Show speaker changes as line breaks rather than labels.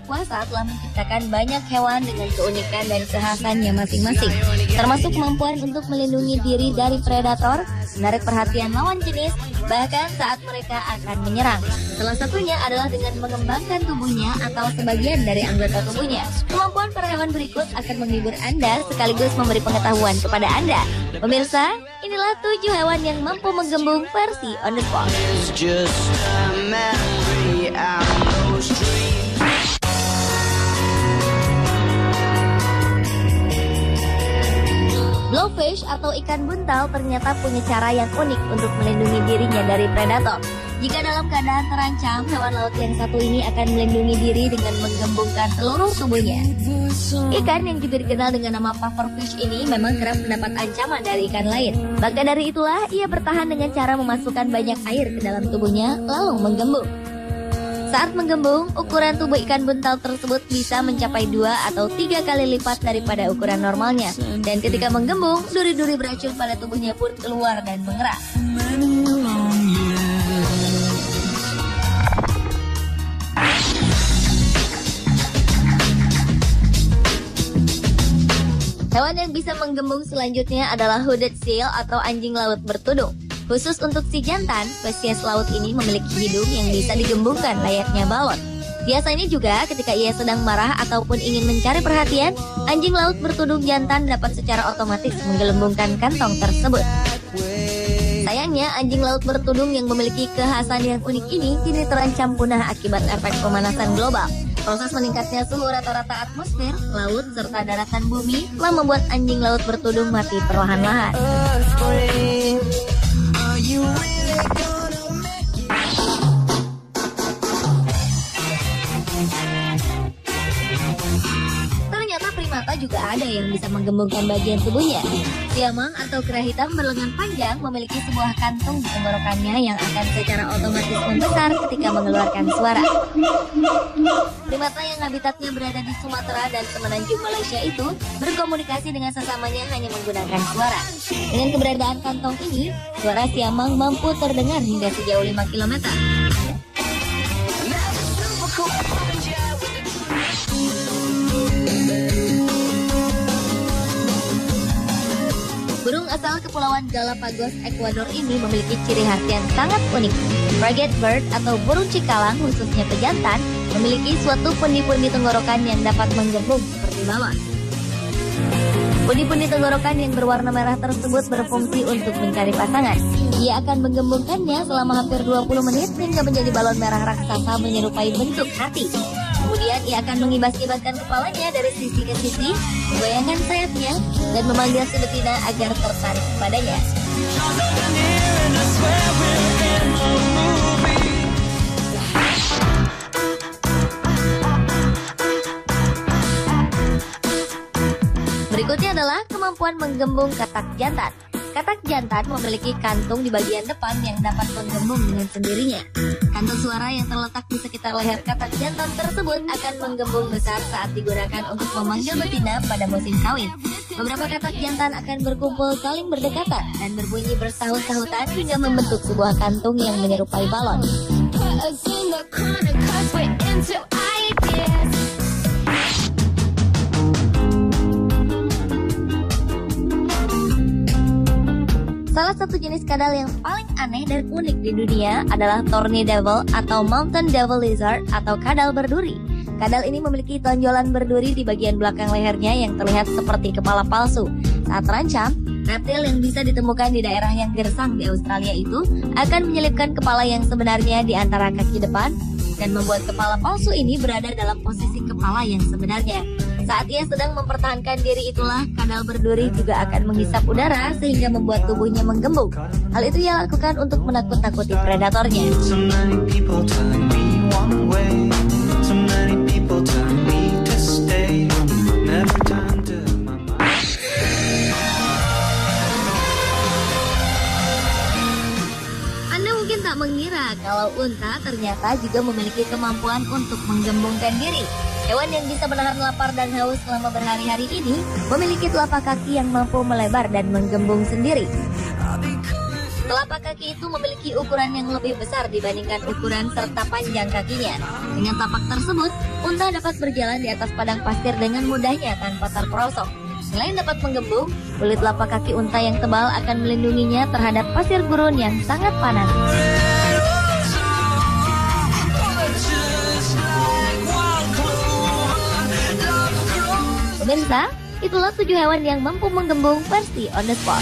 Kuasa telah menciptakan banyak hewan dengan keunikan dan kekhasannya masing-masing, termasuk kemampuan untuk melindungi diri dari predator, menarik perhatian lawan jenis, bahkan saat mereka akan menyerang. Salah satunya adalah dengan mengembangkan tubuhnya atau sebagian dari anggota tubuhnya. Kemampuan para hewan berikut akan menghibur Anda sekaligus memberi pengetahuan kepada Anda. Pemirsa, inilah 7 hewan yang mampu menggembung versi On The Spot. Blowfish atau ikan buntal ternyata punya cara yang unik untuk melindungi dirinya dari predator. Jika dalam keadaan terancam, hewan laut yang satu ini akan melindungi diri dengan menggembungkan seluruh tubuhnya. Ikan yang juga dikenal dengan nama pufferfish ini memang kerap mendapat ancaman dari ikan lain. Maka dari itulah ia bertahan dengan cara memasukkan banyak air ke dalam tubuhnya lalu menggembung. Saat menggembung, ukuran tubuh ikan buntal tersebut bisa mencapai 2 atau 3 kali lipat daripada ukuran normalnya. Dan ketika menggembung, duri-duri beracun pada tubuhnya pun keluar dan mengeras. Hewan yang bisa menggembung selanjutnya adalah hooded seal atau anjing laut bertudung. Khusus untuk si jantan, spesies laut ini memiliki hidung yang bisa digembungkan layaknya balon. Biasanya juga ketika ia sedang marah ataupun ingin mencari perhatian, anjing laut bertudung jantan dapat secara otomatis menggelembungkan kantong tersebut. Sayangnya, anjing laut bertudung yang memiliki kekhasan yang unik ini kini terancam punah akibat efek pemanasan global. Proses meningkatnya suhu rata-rata atmosfer, laut, serta daratan bumi telah membuat anjing laut bertudung mati perlahan-lahan. Ternyata primata juga ada yang bisa menggembungkan bagian tubuhnya. Siamang atau kera hitam berlengan panjang memiliki sebuah kantung di tenggorokannya yang akan secara otomatis membesar ketika mengeluarkan suara. Primata yang habitatnya berada di Sumatera dan Semenanjung Malaysia itu berkomunikasi dengan sesamanya hanya menggunakan suara. Dengan keberadaan kantong ini, suara siamang mampu terdengar hingga sejauh 5 km. Burung asal Kepulauan Galapagos, Ekuador ini memiliki ciri khas yang sangat unik. Frigate bird atau burung cikalang khususnya pejantan memiliki suatu pundi-pundi tenggorokan yang dapat menggembung seperti balon. Pundi-pundi tenggorokan yang berwarna merah tersebut berfungsi untuk mencari pasangan. Ia akan menggembungkannya selama hampir 20 menit hingga menjadi balon merah raksasa menyerupai bentuk hati. Kemudian ia akan mengibas-ibaskan kepalanya dari sisi ke sisi, menggoyangkan sayapnya, dan memanggil si betina agar tertarik kepadanya. Berikutnya adalah kemampuan menggembung katak jantan. Katak jantan memiliki kantung di bagian depan yang dapat menggembung dengan sendirinya. Kantung suara yang terletak di sekitar leher katak jantan tersebut akan menggembung besar saat digunakan untuk memanggil betina pada musim kawin. Beberapa katak jantan akan berkumpul saling berdekatan dan berbunyi bersahut-sahutan hingga membentuk sebuah kantung yang menyerupai balon. Salah satu jenis kadal yang paling aneh dan unik di dunia adalah Thorny Devil atau Mountain Devil Lizard atau kadal berduri. Kadal ini memiliki tonjolan berduri di bagian belakang lehernya yang terlihat seperti kepala palsu. Saat terancam, reptil yang bisa ditemukan di daerah yang gersang di Australia itu akan menyelipkan kepala yang sebenarnya di antara kaki depan dan membuat kepala palsu ini berada dalam posisi kepala yang sebenarnya. Saat ia sedang mempertahankan diri itulah kadal berduri juga akan menghisap udara sehingga membuat tubuhnya menggembung. Hal itu ia lakukan untuk menakut-nakuti predatornya. Anda mungkin tak mengira kalau unta ternyata juga memiliki kemampuan untuk menggembungkan diri. Hewan yang bisa menahan lapar dan haus selama berhari-hari ini memiliki telapak kaki yang mampu melebar dan menggembung sendiri. Telapak kaki itu memiliki ukuran yang lebih besar dibandingkan ukuran serta panjang kakinya. Dengan tapak tersebut, unta dapat berjalan di atas padang pasir dengan mudahnya tanpa terperosok. Selain dapat menggembung, kulit telapak kaki unta yang tebal akan melindunginya terhadap pasir gurun yang sangat panas. Pemirsa, itulah 7 hewan yang mampu menggembung versi on the spot.